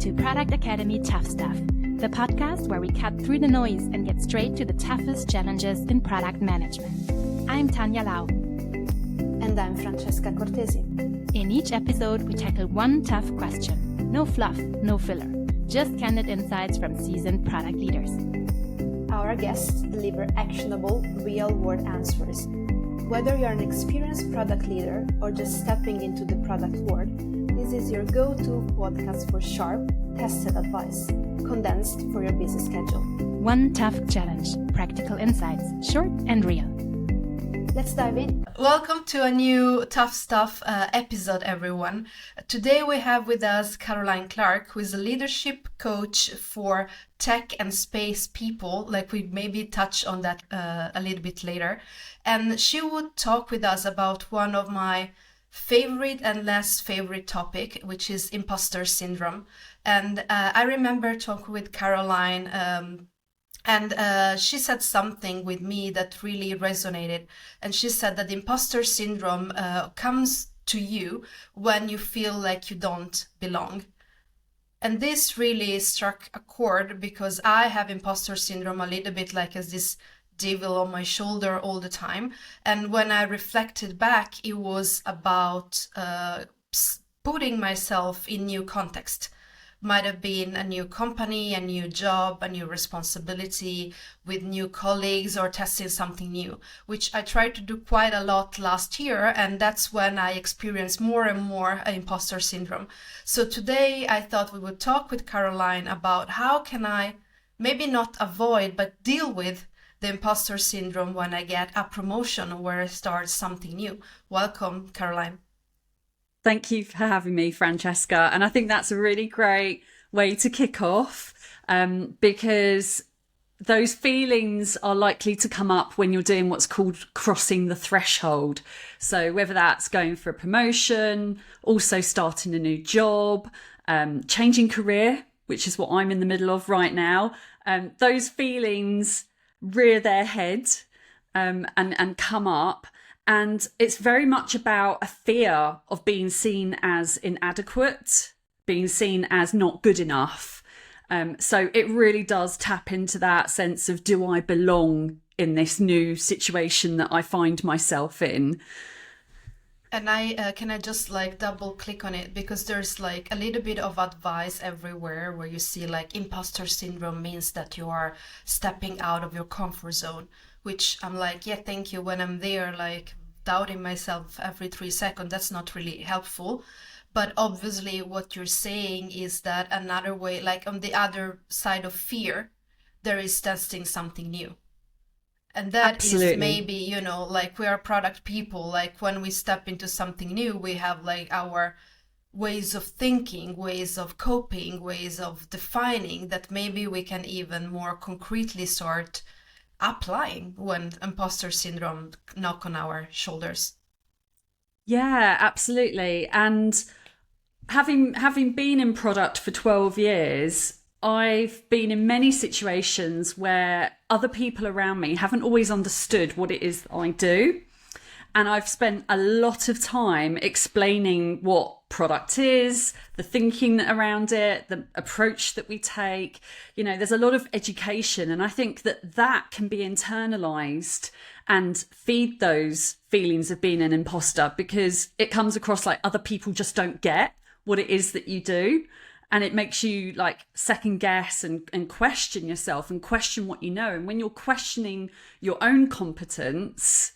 to Product Academy Tough Stuff, the podcast where we cut through the noise and get straight to the toughest challenges in product management. I'm Tanya Lau. And I'm Francesca Cortesi. In each episode, we tackle one tough question. No fluff, no filler. Just candid insights from seasoned product leaders. Our guests deliver actionable, real-world answers. Whether you're an experienced product leader or just stepping into the product world, this is your go-to podcast for sharp, tested advice, condensed for your busy schedule. One tough challenge, practical insights, short and real. Let's dive in. Welcome to a new Tough Stuff episode, everyone. Today we have with us Caroline Clark, who is a leadership coach for tech and space people. Like we maybe touch on that a little bit later. And she would talk with us about one of my favorite and less favorite topic, which is imposter syndrome. And I remember talking with Caroline and she said something with me that really resonated. And she said that the imposter syndrome comes to you when you feel like you don't belong. And this really struck a chord because I have imposter syndrome a little bit like as this devil on my shoulder all the time. And when I reflected back, it was about putting myself in new context. Might have been a new company, a new job, a new responsibility with new colleagues or testing something new, which I tried to do quite a lot last year. And that's when I experienced more and more imposter syndrome. So today I thought we would talk with Caroline about how can I maybe not avoid, but deal with the imposter syndrome when I get a promotion or where I start something new. Welcome, Caroline. Thank you for having me, Francesca. And I think that's a really great way to kick off because those feelings are likely to come up when you're doing what's called crossing the threshold. So whether that's going for a promotion, also starting a new job, changing career, which is what I'm in the middle of right now, those feelings rear their head and come up. And it's very much about a fear of being seen as inadequate, being seen as not good enough. So it really does tap into that sense of, do I belong in this new situation that I find myself in? And can I just like double click on it, because there's like a little bit of advice everywhere where you see like imposter syndrome means that you are stepping out of your comfort zone, which I'm like, yeah, thank you. When I'm there, like doubting myself every 3 seconds, that's not really helpful. But obviously what you're saying is that another way, like on the other side of fear, there is testing something new. And that Absolutely. Is maybe, you know, like we are product people, like when we step into something new, we have like our ways of thinking, ways of coping, ways of defining that maybe we can even more concretely start applying when imposter syndrome knock on our shoulders. Yeah, absolutely. And having been in product for 12 years, I've been in many situations where other people around me haven't always understood what it is that I do. And I've spent a lot of time explaining what product is, the thinking around it, the approach that we take. You know, there's a lot of education. And I think that can be internalized and feed those feelings of being an imposter, because it comes across like other people just don't get what it is that you do. And it makes you like second guess and question yourself and question what you know. And when you're questioning your own competence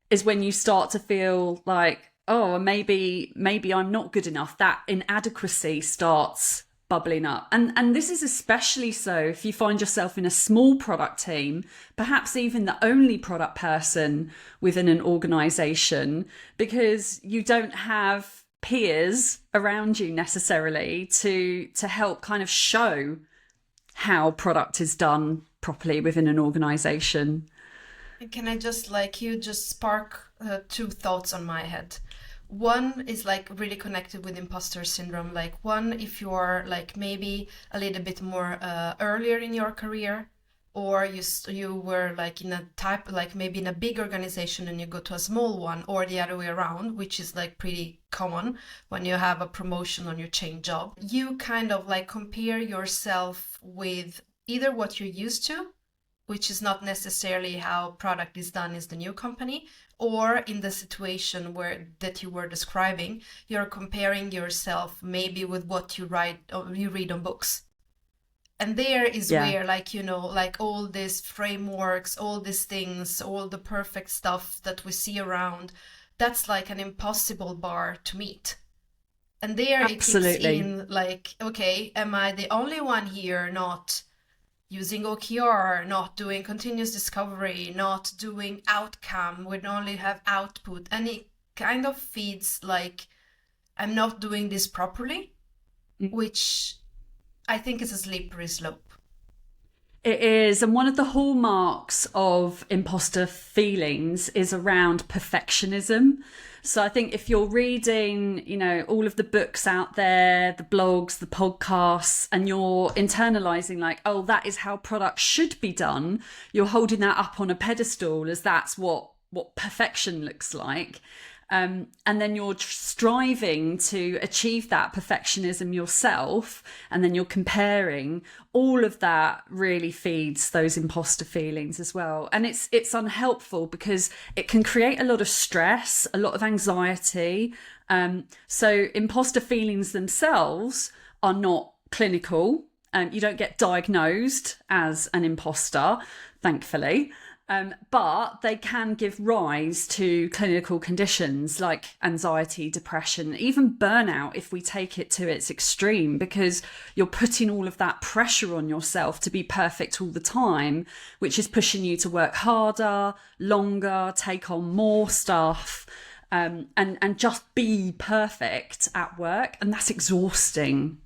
is when you start to feel like, oh, maybe I'm not good enough. That inadequacy starts bubbling up. And this is especially so if you find yourself in a small product team, perhaps even the only product person within an organization, because you don't have peers around you necessarily to help kind of show how product is done properly within an organization. Can I just like you just spark two thoughts on my head. One is like really connected with imposter syndrome. Like one, if you're like maybe a little bit more earlier in your career, or you were like in a type, like maybe in a big organization and you go to a small one, or the other way around, which is like pretty common when you have a promotion or you change job. You kind of like compare yourself with either what you're used to, which is not necessarily how product is done is the new company, or in the situation that you were describing, you're comparing yourself maybe with what you write or you read on books. And there is where, like, like all these frameworks, all these things, all the perfect stuff that we see around, that's like an impossible bar to meet. And there it kicks in, like, okay, am I the only one here not using OKR, not doing continuous discovery, not doing outcome, we only have output? And it kind of feeds like, I'm not doing this properly, which I think is a slippery slope. It is. And one of the hallmarks of imposter feelings is around perfectionism. So I think if you're reading, all of the books out there, the blogs, the podcasts, and you're internalizing like, oh, that is how products should be done, you're holding that up on a pedestal as that's what perfection looks like. And then you're striving to achieve that perfectionism yourself, and then you're comparing. All of that really feeds those imposter feelings as well. And it's unhelpful because it can create a lot of stress, a lot of anxiety. So imposter feelings themselves are not clinical. You don't get diagnosed as an imposter, thankfully. But they can give rise to clinical conditions like anxiety, depression, even burnout if we take it to its extreme, because you're putting all of that pressure on yourself to be perfect all the time, which is pushing you to work harder, longer, take on more stuff, and just be perfect at work. And that's exhausting.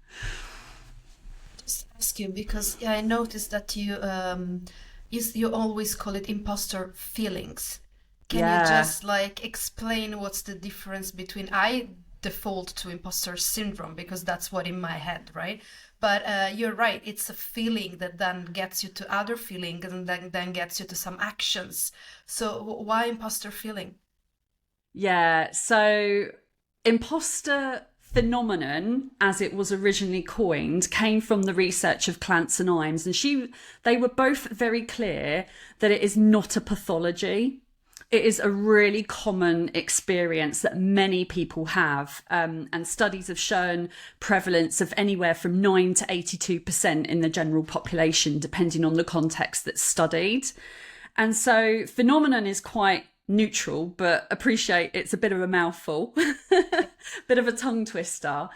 Just ask you, because I noticed that you always call it imposter feelings. Can you just like explain what's the difference between, I default to imposter syndrome because that's what in my head, right? But you're right, it's a feeling that then gets you to other feelings and then gets you to some actions. So why imposter feeling? Yeah, so imposter phenomenon, as it was originally coined, came from the research of Clance and Imes, and they were both very clear that it is not a pathology. It is a really common experience that many people have, and studies have shown prevalence of anywhere from 9 to 82% in the general population, depending on the context that's studied. And so phenomenon is quite neutral, but appreciate it's a bit of a mouthful, bit of a tongue twister.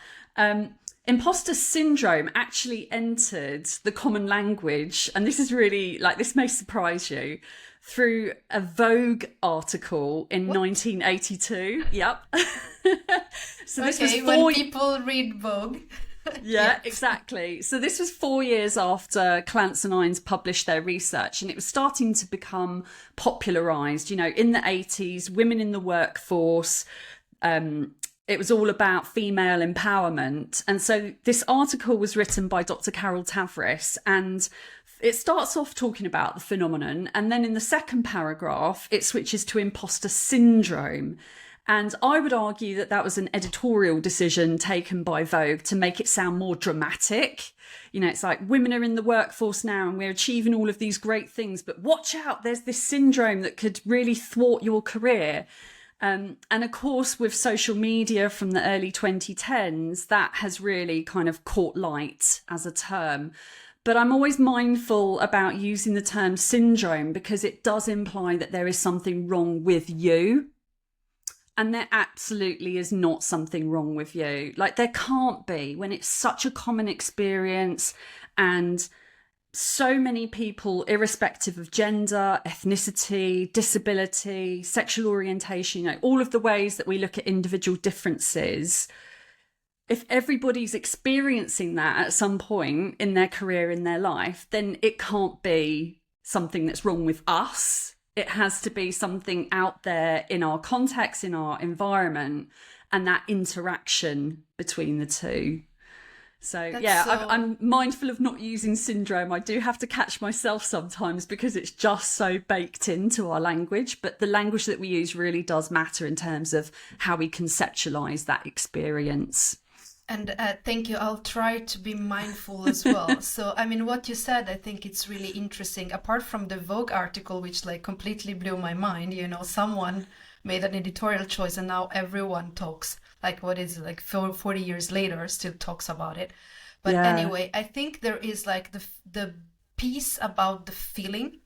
Imposter syndrome actually entered the common language, and this is really, like, this may surprise you, through a Vogue article in 1982. Yep. So this was when people read Vogue. Yeah, exactly. So this was 4 years after Clance and Imes published their research, and it was starting to become popularized. In the 80s, women in the workforce, it was all about female empowerment. And so this article was written by Dr. Carol Tavris, and it starts off talking about the phenomenon, and then in the second paragraph, it switches to imposter syndrome. And I would argue that that was an editorial decision taken by Vogue to make it sound more dramatic. It's like, women are in the workforce now and we're achieving all of these great things, but watch out, there's this syndrome that could really thwart your career. And of course, with social media from the early 2010s, that has really kind of caught light as a term. But I'm always mindful about using the term syndrome because it does imply that there is something wrong with you. And there absolutely is not something wrong with you. Like, there can't be, when it's such a common experience and so many people, irrespective of gender, ethnicity, disability, sexual orientation, all of the ways that we look at individual differences, if everybody's experiencing that at some point in their career, in their life, then it can't be something that's wrong with us. It has to be something out there in our context, in our environment, and that interaction between the two. So That's I'm mindful of not using syndrome. I do have to catch myself sometimes because it's just so baked into our language. But the language that we use really does matter in terms of how we conceptualize that experience. And thank you. I'll try to be mindful as well. So, I mean, what you said, I think it's really interesting. Apart from the Vogue article, which like completely blew my mind, you know, someone made an editorial choice and now everyone talks, like what is it, like 40 years later, still talks about it. But anyway, I think there is like the piece about the feeling,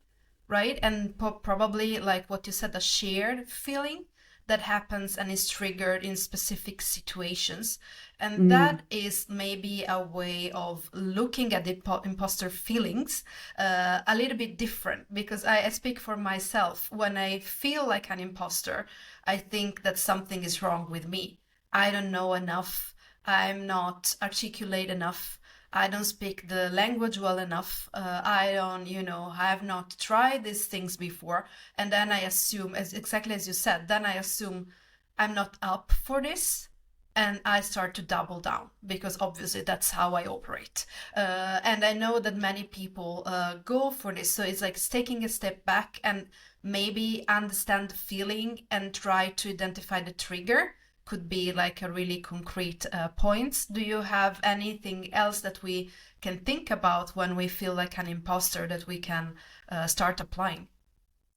right? And probably like what you said, the shared feeling that happens and is triggered in specific situations. And that is maybe a way of looking at the imposter feelings a little bit different, because I speak for myself. When I feel like an imposter, I think that something is wrong with me. I don't know enough. I'm not articulate enough. I don't speak the language well enough. I don't, I have not tried these things before. And then I assume, exactly as you said, then I assume I'm not up for this. And I start to double down because obviously that's how I operate. And I know that many people go for this. So it's like taking a step back and maybe understand the feeling and try to identify the trigger could be like a really concrete points. Do you have anything else that we can think about when we feel like an imposter that we can start applying?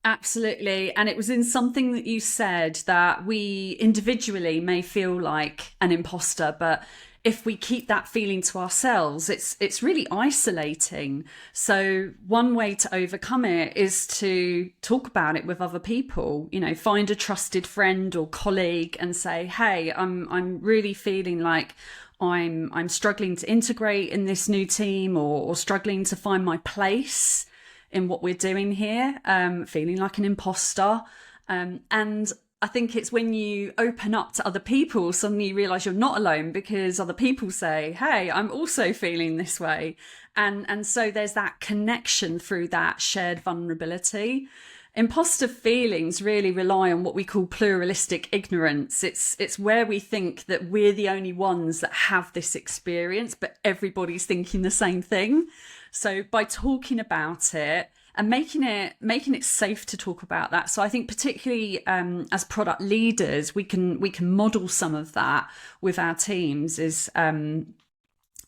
Absolutely. And it was in something that you said that we individually may feel like an imposter, but if we keep that feeling to ourselves, it's really isolating. So one way to overcome it is to talk about it with other people, find a trusted friend or colleague and say, hey, I'm really feeling like I'm struggling to integrate in this new team or struggling to find my place in what we're doing here, feeling like an imposter. And I think it's when you open up to other people, suddenly you realise you're not alone because other people say, hey, I'm also feeling this way. And so there's that connection through that shared vulnerability. Imposter feelings really rely on what we call pluralistic ignorance. It's where we think that we're the only ones that have this experience, but everybody's thinking the same thing. So by talking about it and making it safe to talk about that. So I think particularly as product leaders, we can model some of that with our teams, is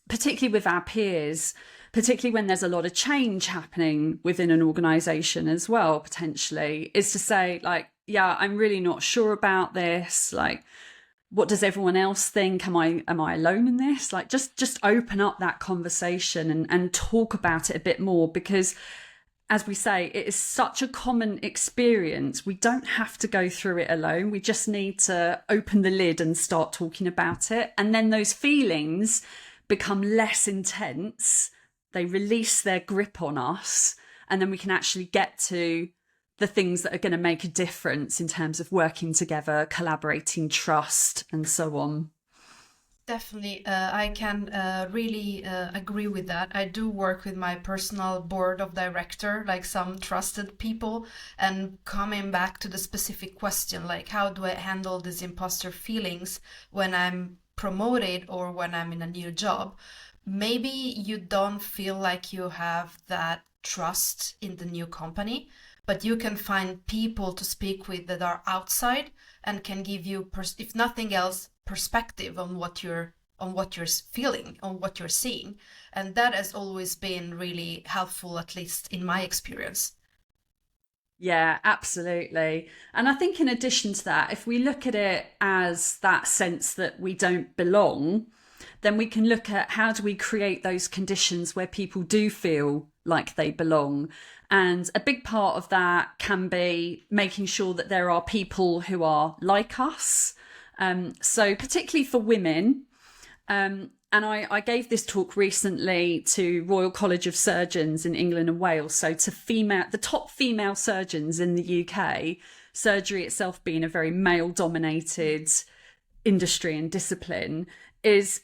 particularly with our peers, particularly when there's a lot of change happening within an organization as well, potentially, is to say like, yeah, I'm really not sure about this. Like, what does everyone else think? Am I alone in this? Like, just open up that conversation and talk about it a bit more, because as we say, it is such a common experience. We don't have to go through it alone. We just need to open the lid and start talking about it. And then those feelings become less intense. They release their grip on us. And then we can actually get to the things that are going to make a difference in terms of working together, collaborating, trust, and so on. Definitely, I can really agree with that. I do work with my personal board of director, like some trusted people, and coming back to the specific question, like how do I handle these imposter feelings when I'm promoted or when I'm in a new job? Maybe you don't feel like you have that trust in the new company, but you can find people to speak with that are outside and can give you, if nothing else, perspective on what you're feeling, on what you're seeing. And that has always been really helpful, at least in my experience. Yeah, absolutely. And I think in addition to that, if we look at it as that sense that we don't belong, then we can look at how do we create those conditions where people do feel like they belong. And a big part of that can be making sure that there are people who are like us. So particularly for women, and I gave this talk recently to Royal College of Surgeons in England and Wales. So to the top female surgeons in the UK, surgery itself being a very male-dominated industry and discipline, is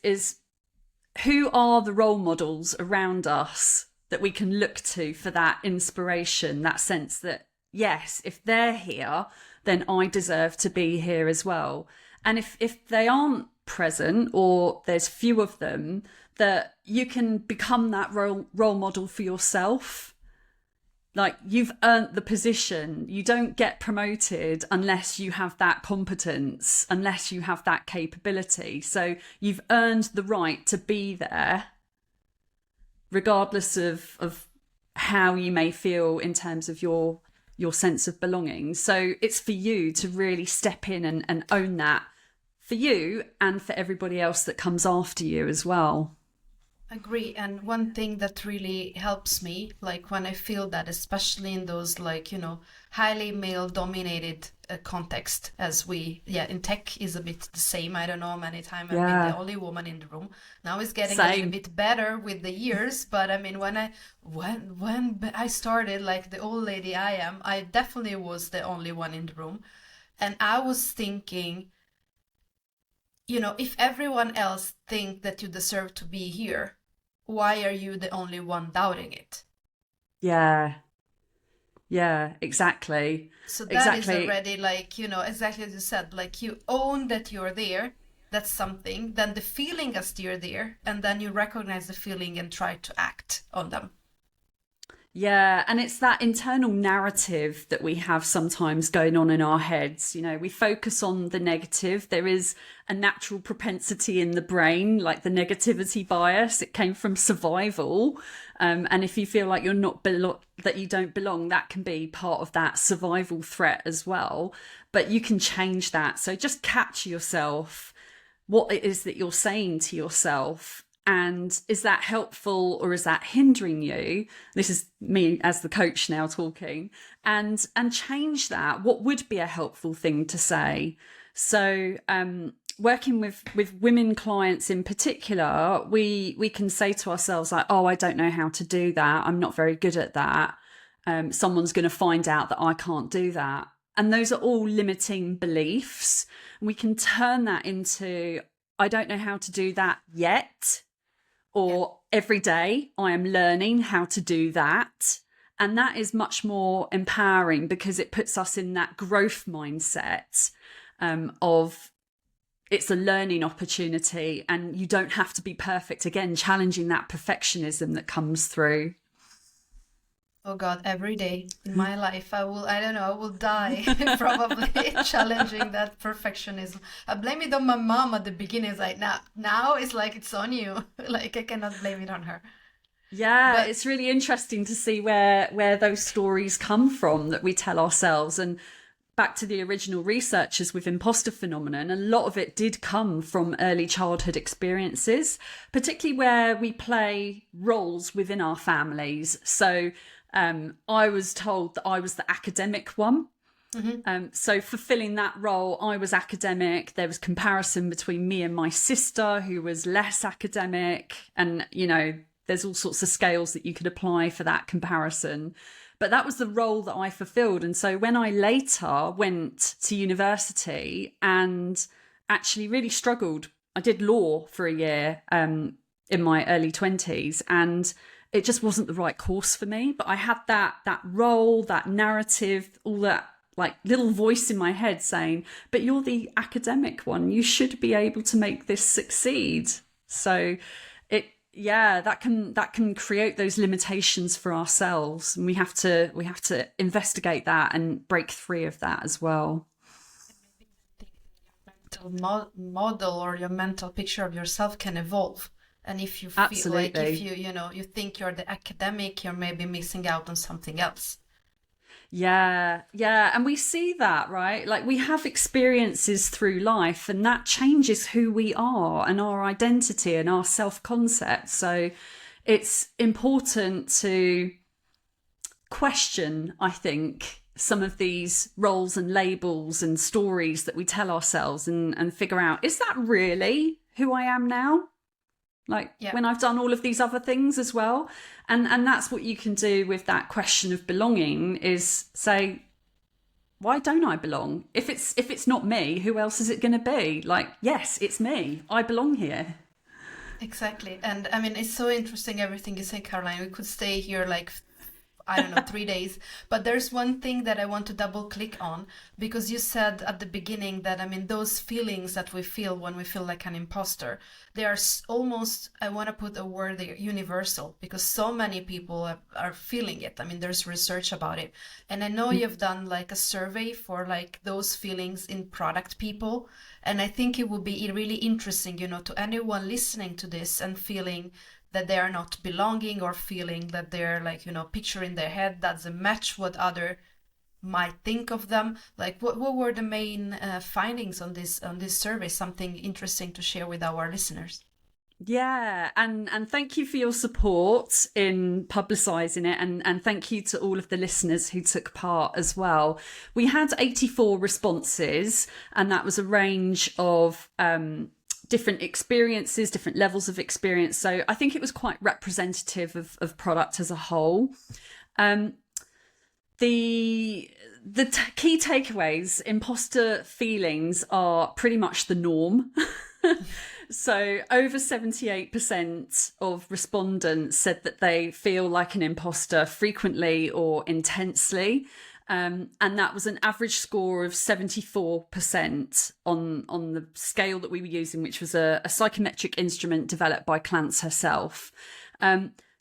who are the role models around us that we can look to for that inspiration, that sense that, yes, if they're here, then I deserve to be here as well. And if they aren't present or there's few of them, that you can become that role model for yourself. Like, you've earned the position. You don't get promoted unless you have that competence, unless you have that capability. So you've earned the right to be there, regardless of how you may feel in terms of your sense of belonging. So it's for you to really step in and own that, for you and for everybody else that comes after you as well. Agree. And one thing that really helps me, like when I feel that, especially in those like, highly male dominated context, as in tech is a bit the same. I don't know how many times I've been the only woman in the room. Now it's getting a little bit better with the years. But I mean, when I started, like the old lady I am, I definitely was the only one in the room. And I was thinking, if everyone else think that you deserve to be here, why are you the only one doubting it? Yeah, exactly. So that is already like, exactly as you said, like you own that you're there. That's something. Then the feeling as you're there, and then you recognize the feeling and try to act on them. Yeah, and it's that internal narrative that we have sometimes going on in our heads. We focus on the negative. There is a natural propensity in the brain, like the negativity bias. It came from survival. And if you feel like you're not that you don't belong, that can be part of that survival threat as well. But you can change that. So just capture yourself, what it is that you're saying to yourself. And is that helpful or is that hindering you? This is me as the coach now talking, and change that. What would be a helpful thing to say? So working with women clients in particular, we can say to ourselves like, oh, I don't know how to do that. I'm not very good at that. Someone's going to find out that I can't do that. And those are all limiting beliefs. We can turn that into, I don't know how to do that yet. Or every day I am learning how to do that. And that is much more empowering because it puts us in that growth mindset of it's a learning opportunity and you don't have to be perfect. Again, challenging that perfectionism that comes through. Oh God, every day in my life, I will die probably challenging that perfectionism. I blame it on my mom at the beginning. It's like, now it's like it's on you. Like I cannot blame it on her. Yeah, but it's really interesting to see where those stories come from that we tell ourselves. And back to the original researchers with imposter phenomenon, a lot of it did come from early childhood experiences, particularly where we play roles within our families. So I was told that I was the academic one. Mm-hmm. So fulfilling that role, I was academic. There was comparison between me and my sister, who was less academic. And, there's all sorts of scales that you could apply for that comparison. But that was the role that I fulfilled. And so when I later went to university and actually really struggled, I did law for a year in my early 20s, and it just wasn't the right course for me. But I had that role, that narrative, all that like little voice in my head saying, but you're the academic one. You should be able to make this succeed. So that can create those limitations for ourselves. And we have to investigate that and break free of that as well. Mental model or your mental picture of yourself can evolve. And if you feel like if you think you're the academic, you're maybe missing out on something else. Yeah. And we see that, right? Like we have experiences through life and that changes who we are and our identity and our self-concept. So it's important to question, I think, some of these roles and labels and stories that we tell ourselves and figure out, is that really who I am now? When I've done all of these other things as well. And that's what you can do with that question of belonging, is say, why don't I belong? If it's not me, who else is it going to be? Like, yes, it's me. I belong here. Exactly. And I mean, it's so interesting everything you say, Caroline. We could stay here like I don't know, 3 days. But there's one thing that I want to double click on, because you said at the beginning that, I mean, those feelings that we feel when we feel like an imposter, they are almost, I want to put a word there, universal, because so many people are feeling it. I mean, there's research about it. And I know you've done like a survey for like those feelings in product people. And I think it would be really interesting, you know, to anyone listening to this and feeling that they are not belonging, or feeling that they're like, you know, picture in their head doesn't match what other might think of them. Like what were the main findings on this survey? Something interesting to share with our listeners. Yeah, and thank you for your support in publicising it, and thank you to all of the listeners who took part as well. We had 84 responses, and that was a range of different experiences, different levels of experience. So I think it was quite representative of product as a whole. The key takeaways: imposter feelings are pretty much the norm. So over 78% of respondents said that they feel like an imposter frequently or intensely. And that was an average score of 74% on the scale that we were using, which was a psychometric instrument developed by Clance herself.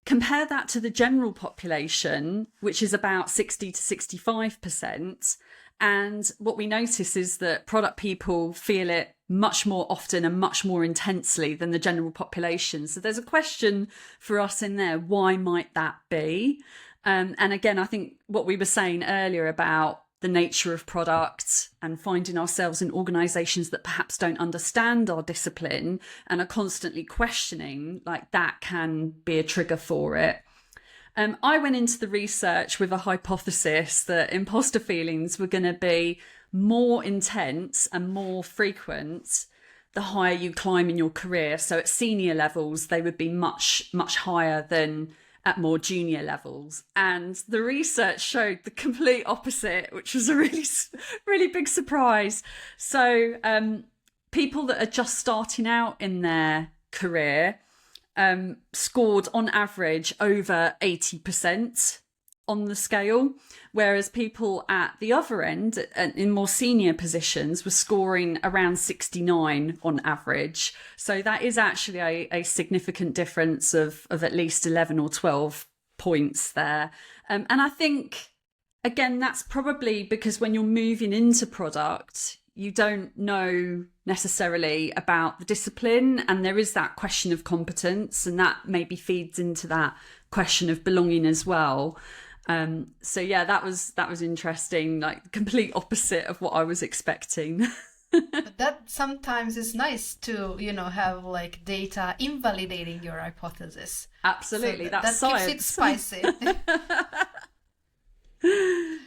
Compare that to the general population, which is about 60 to 65%. And what we notice is that product people feel it much more often and much more intensely than the general population. So there's a question for us in there. Why might that be? And again, I think what we were saying earlier about the nature of product and finding ourselves in organisations that perhaps don't understand our discipline and are constantly questioning, like that can be a trigger for it. I went into the research with a hypothesis that imposter feelings were going to be more intense and more frequent the higher you climb in your career. So at senior levels, they would be much, much higher than at more junior levels. And the research showed the complete opposite, which was a really, really big surprise. So people that are just starting out in their career scored on average over 80% on the scale, whereas people at the other end, in more senior positions, were scoring around 69 on average. So that is actually a significant difference of at least 11 or 12 points there. And I think, again, that's probably because when you're moving into product, you don't know necessarily about the discipline, and there is that question of competence, and that maybe feeds into that question of belonging as well. So yeah, that was interesting, like complete opposite of what I was expecting. But that sometimes is nice to, you know, have like data invalidating your hypothesis. Absolutely, so that's that science. Keeps it spicy.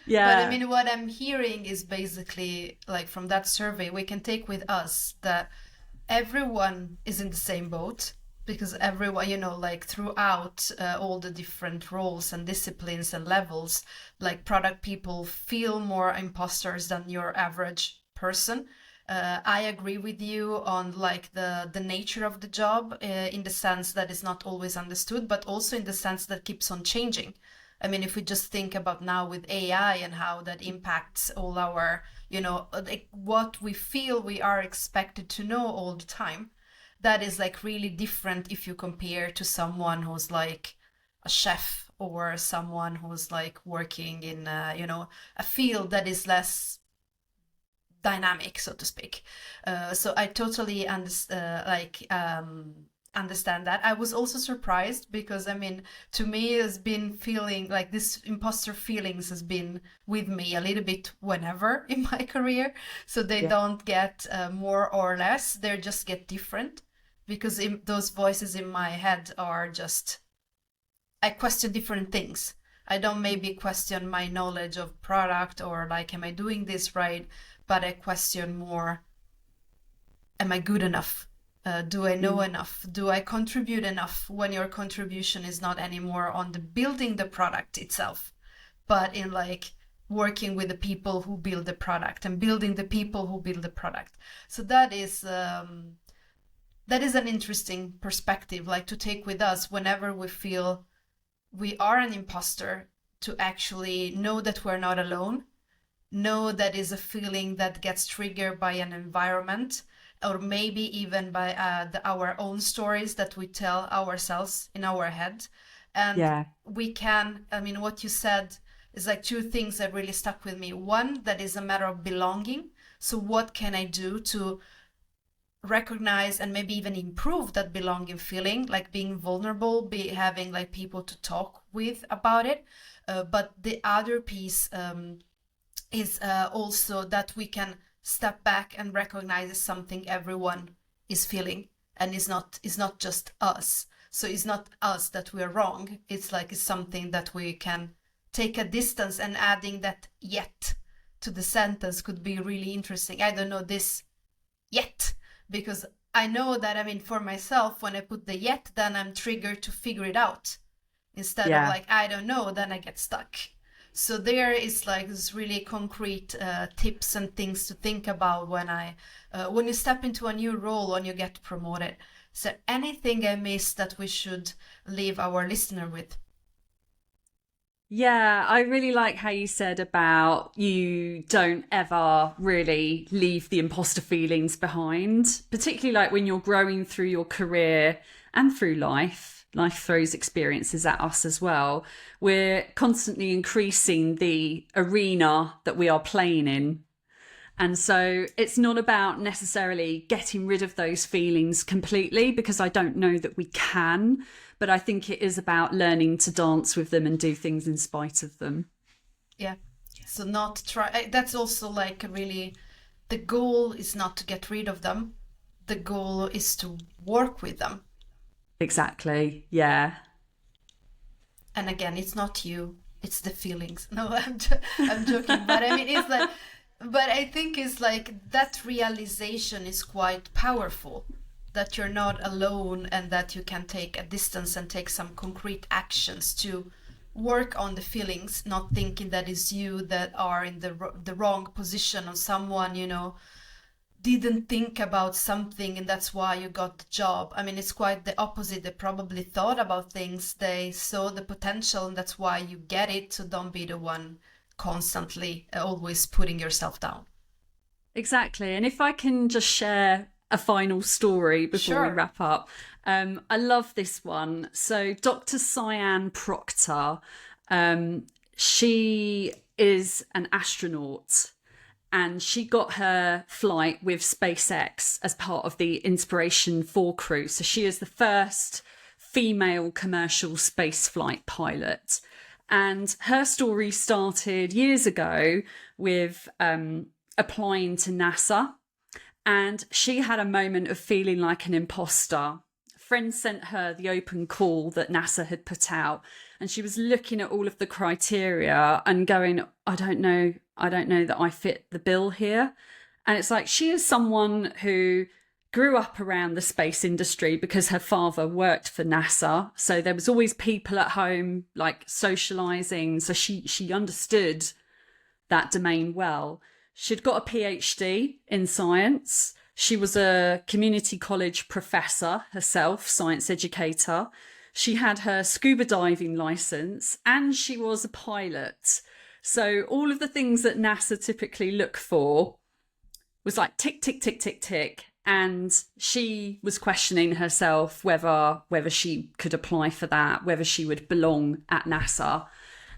Yeah. But I mean, what I'm hearing is basically like from that survey, we can take with us that everyone is in the same boat, because everyone, you know, like throughout all the different roles and disciplines and levels, like product people feel more imposters than your average person. I agree with you on like the nature of the job in the sense that it's not always understood, but also in the sense that keeps on changing. I mean, if we just think about now with AI and how that impacts all our, you know, like what we feel we are expected to know all the time, that is like really different if you compare to someone who's like a chef or someone who's like working in, you know, a field that is less dynamic, so to speak. So I totally understand that. I was also surprised because, I mean, to me, it's been feeling like this imposter feelings has been with me a little bit whenever in my career. So they don't get more or less, they just get different, because those voices in my head are just, I question different things. I don't maybe question my knowledge of product or like, am I doing this right? But I question more, am I good enough? Do I know enough? Do I contribute enough? When your contribution is not anymore on the building the product itself, but in like working with the people who build the product and building the people who build the product. So that is an interesting perspective, like to take with us whenever we feel we are an imposter, to actually know that we're not alone, know that is a feeling that gets triggered by an environment, or maybe even by our own stories that we tell ourselves in our head. And we can, I mean, what you said is like two things that really stuck with me. One, that is a matter of belonging. So what can I do to recognize and maybe even improve that belonging feeling, like being vulnerable, having like people to talk with about it. But the other piece is also that we can step back and recognize it's something everyone is feeling, and it's not just us. So it's not us that we're wrong. It's like it's something that we can take a distance, and adding that yet to the sentence could be really interesting. I don't know this yet, because I know that, I mean, for myself, when I put the yet, then I'm triggered to figure it out. Instead of like, I don't know, then I get stuck. So there is like this really concrete tips and things to think about when you step into a new role, when you get promoted. Is there anything I missed that we should leave our listener with? Yeah, I really like how you said about you don't ever really leave the imposter feelings behind, particularly like when you're growing through your career and through life. Life throws experiences at us as well. We're constantly increasing the arena that we are playing in. And so it's not about necessarily getting rid of those feelings completely, because I don't know that we can, but I think it is about learning to dance with them and do things in spite of them. Yeah. So not try, that's also like really, the goal is not to get rid of them. The goal is to work with them. Exactly. Yeah. And again, it's not you, it's the feelings. No, I'm joking. But I mean, it's like, but I think it's like that realization is quite powerful, that you're not alone, and that you can take a distance and take some concrete actions to work on the feelings, not thinking that it's you that are in the wrong position, or someone, you know, didn't think about something and that's why you got the job. I mean, it's quite the opposite. They probably thought about things, they saw the potential, and that's why you get it. So don't be the one constantly always putting yourself down. Exactly. And if I can just share a final story before we wrap up. I love this one. So Dr. Cyan Proctor, she is an astronaut, and she got her flight with SpaceX as part of the Inspiration 4 crew. So she is the first female commercial spaceflight pilot. And her story started years ago with applying to NASA. And she had a moment of feeling like an imposter. Friends sent her the open call that NASA had put out, and she was looking at all of the criteria and going, I don't know that I fit the bill here. And it's like, she is someone who grew up around the space industry because her father worked for NASA. So there was always people at home, like socializing. So she understood that domain well. She'd got a PhD in science. She was a community college professor herself, science educator. She had her scuba diving license, and she was a pilot. So all of the things that NASA typically look for was like tick, tick, tick, tick, tick. And she was questioning herself whether she could apply for that, whether she would belong at NASA.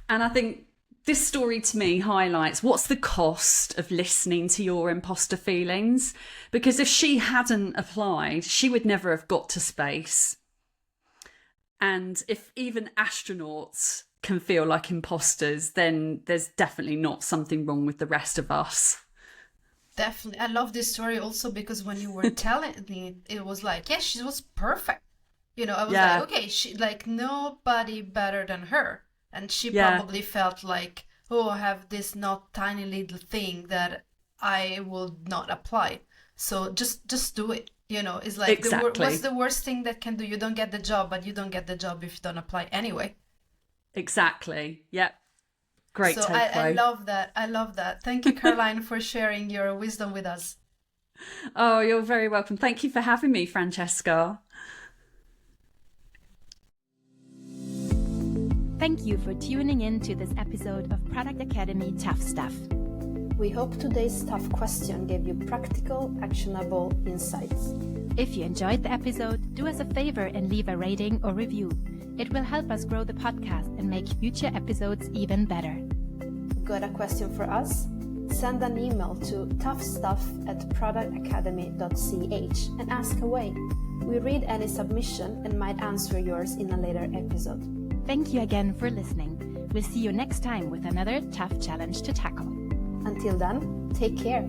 And I think this story to me highlights what's the cost of listening to your imposter feelings. Because if she hadn't applied, she would never have got to space. And if even astronauts can feel like imposters, then there's definitely not something wrong with the rest of us. Definitely. I love this story also because when you were telling me, it was like, yes, she was perfect. You know, I was like, okay, she like nobody better than her. And she probably felt like, oh, I have this not tiny little thing that I will not apply. So just do it. You know, it's like, what's the worst thing that can do? You don't get the job, but you don't get the job if you don't apply anyway. Exactly. Yep. Great so takeaway. I love that. I love that. Thank you, Caroline, for sharing your wisdom with us. Oh, you're very welcome. Thank you for having me, Francesca. Thank you for tuning in to this episode of Product Academy Tough Stuff. We hope today's tough question gave you practical, actionable insights. If you enjoyed the episode, do us a favor and leave a rating or review. It will help us grow the podcast and make future episodes even better. Got a question for us? Send an email to toughstuff@productacademy.ch and ask away. We read any submission and might answer yours in a later episode. Thank you again for listening. We'll see you next time with another tough challenge to tackle. Until then, take care.